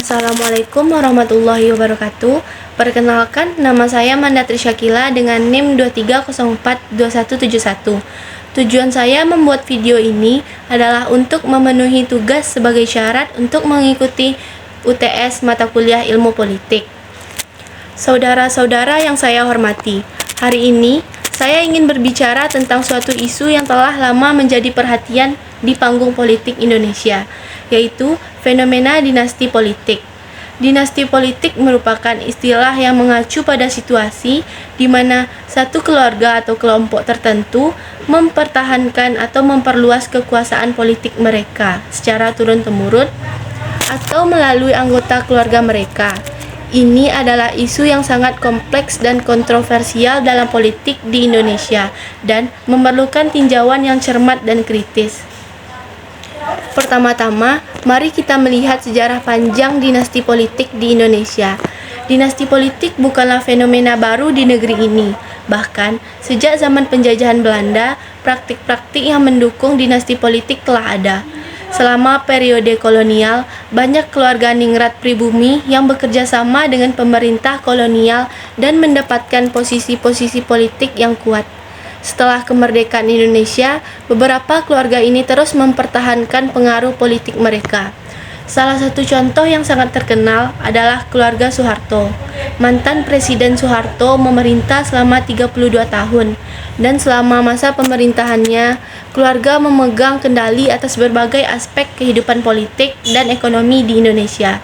Assalamualaikum warahmatullahi wabarakatuh. Perkenalkan, nama saya Mandatri Syakila dengan NIM 23042171. Tujuan saya membuat video ini adalah untuk memenuhi tugas sebagai syarat untuk mengikuti UTS mata kuliah Ilmu Politik. Saudara-saudara yang saya hormati, hari ini saya ingin berbicara tentang suatu isu yang telah lama menjadi perhatian di panggung politik Indonesia, yaitu fenomena dinasti politik. Dinasti politik merupakan istilah yang mengacu pada situasi di mana satu keluarga atau kelompok tertentu mempertahankan atau memperluas kekuasaan politik mereka secara turun-temurun atau melalui anggota keluarga mereka. Ini adalah isu yang sangat kompleks dan kontroversial dalam politik di Indonesia dan memerlukan tinjauan yang cermat dan kritis. Pertama-tama, mari kita melihat sejarah panjang dinasti politik di Indonesia. Dinasti politik bukanlah fenomena baru di negeri ini. Bahkan, sejak zaman penjajahan Belanda, praktik-praktik yang mendukung dinasti politik telah ada. Selama periode kolonial, banyak keluarga ningrat pribumi yang bekerja sama dengan pemerintah kolonial dan mendapatkan posisi-posisi politik yang kuat. Setelah kemerdekaan Indonesia, beberapa keluarga ini terus mempertahankan pengaruh politik mereka. Salah satu contoh yang sangat terkenal adalah keluarga Soeharto. Mantan Presiden Soeharto memerintah selama 32 tahun, dan selama masa pemerintahannya, keluarga memegang kendali atas berbagai aspek kehidupan politik dan ekonomi di Indonesia.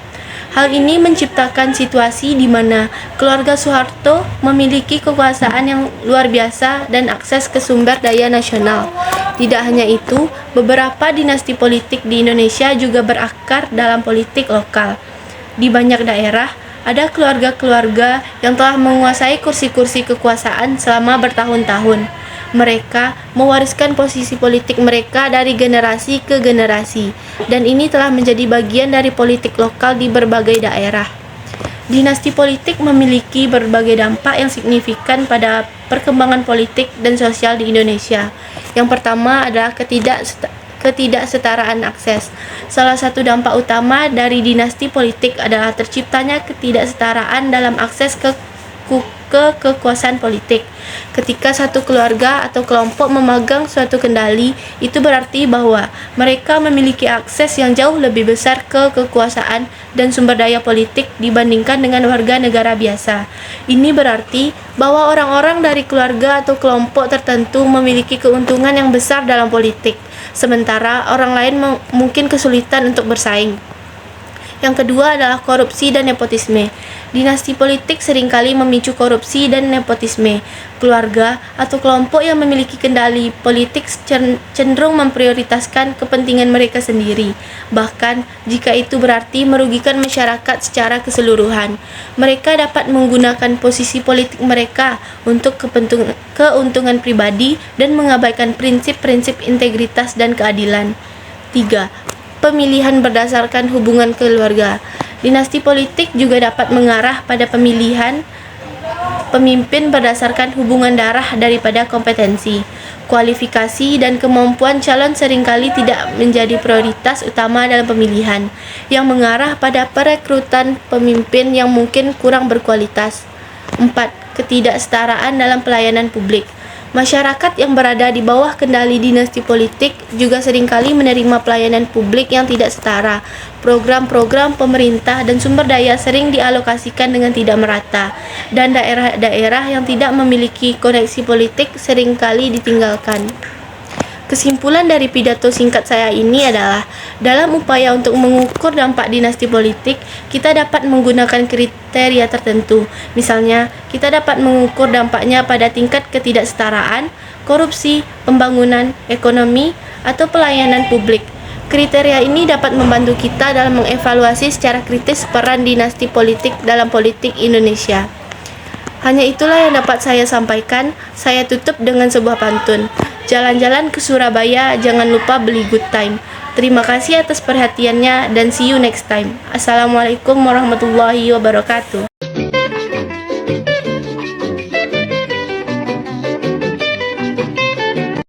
Hal ini menciptakan situasi di mana keluarga Soeharto memiliki kekuasaan yang luar biasa dan akses ke sumber daya nasional. Tidak hanya itu, beberapa dinasti politik di Indonesia juga berakar dalam politik lokal. Di banyak daerah, ada keluarga-keluarga yang telah menguasai kursi-kursi kekuasaan selama bertahun-tahun. Mereka mewariskan posisi politik mereka dari generasi ke generasi, dan ini telah menjadi bagian dari politik lokal di berbagai daerah. Dinasti politik memiliki berbagai dampak yang signifikan pada perkembangan politik dan sosial di Indonesia. Yang pertama adalah ketidaksetaraan akses. Salah satu dampak utama dari dinasti politik adalah terciptanya ketidaksetaraan dalam akses ke kekuasaan politik. Ketika satu keluarga atau kelompok memegang suatu kendali, itu berarti bahwa mereka memiliki akses yang jauh lebih besar ke kekuasaan dan sumber daya politik dibandingkan dengan warga negara biasa. Ini berarti bahwa orang-orang dari keluarga atau kelompok tertentu memiliki keuntungan yang besar dalam politik, sementara orang lain mungkin kesulitan untuk bersaing. Yang kedua adalah korupsi dan nepotisme. Dinasti politik seringkali memicu korupsi dan nepotisme. Keluarga atau kelompok yang memiliki kendali politik cenderung memprioritaskan kepentingan mereka sendiri, bahkan jika itu berarti merugikan masyarakat secara keseluruhan. Mereka dapat menggunakan posisi politik mereka untuk keuntungan pribadi dan mengabaikan prinsip-prinsip integritas dan keadilan. 3. Pemilihan berdasarkan hubungan keluarga. Dinasti politik juga dapat mengarah pada pemilihan pemimpin berdasarkan hubungan darah daripada kompetensi. Kualifikasi dan kemampuan calon seringkali tidak menjadi prioritas utama dalam pemilihan, yang mengarah pada perekrutan pemimpin yang mungkin kurang berkualitas. 4. Ketidaksetaraan dalam pelayanan publik. Masyarakat yang berada di bawah kendali dinasti politik juga seringkali menerima pelayanan publik yang tidak setara. Program-program pemerintah dan sumber daya sering dialokasikan dengan tidak merata, dan daerah-daerah yang tidak memiliki koneksi politik seringkali ditinggalkan. Kesimpulan dari pidato singkat saya ini adalah, dalam upaya untuk mengukur dampak dinasti politik, kita dapat menggunakan kriteria tertentu. Misalnya, kita dapat mengukur dampaknya pada tingkat ketidaksetaraan, korupsi, pembangunan, ekonomi, atau pelayanan publik. Kriteria ini dapat membantu kita dalam mengevaluasi secara kritis peran dinasti politik dalam politik Indonesia. Hanya itulah yang dapat saya sampaikan. Saya tutup dengan sebuah pantun. Jalan-jalan ke Surabaya, jangan lupa beli Good Time. Terima kasih atas perhatiannya dan see you next time. Assalamualaikum warahmatullahi wabarakatuh.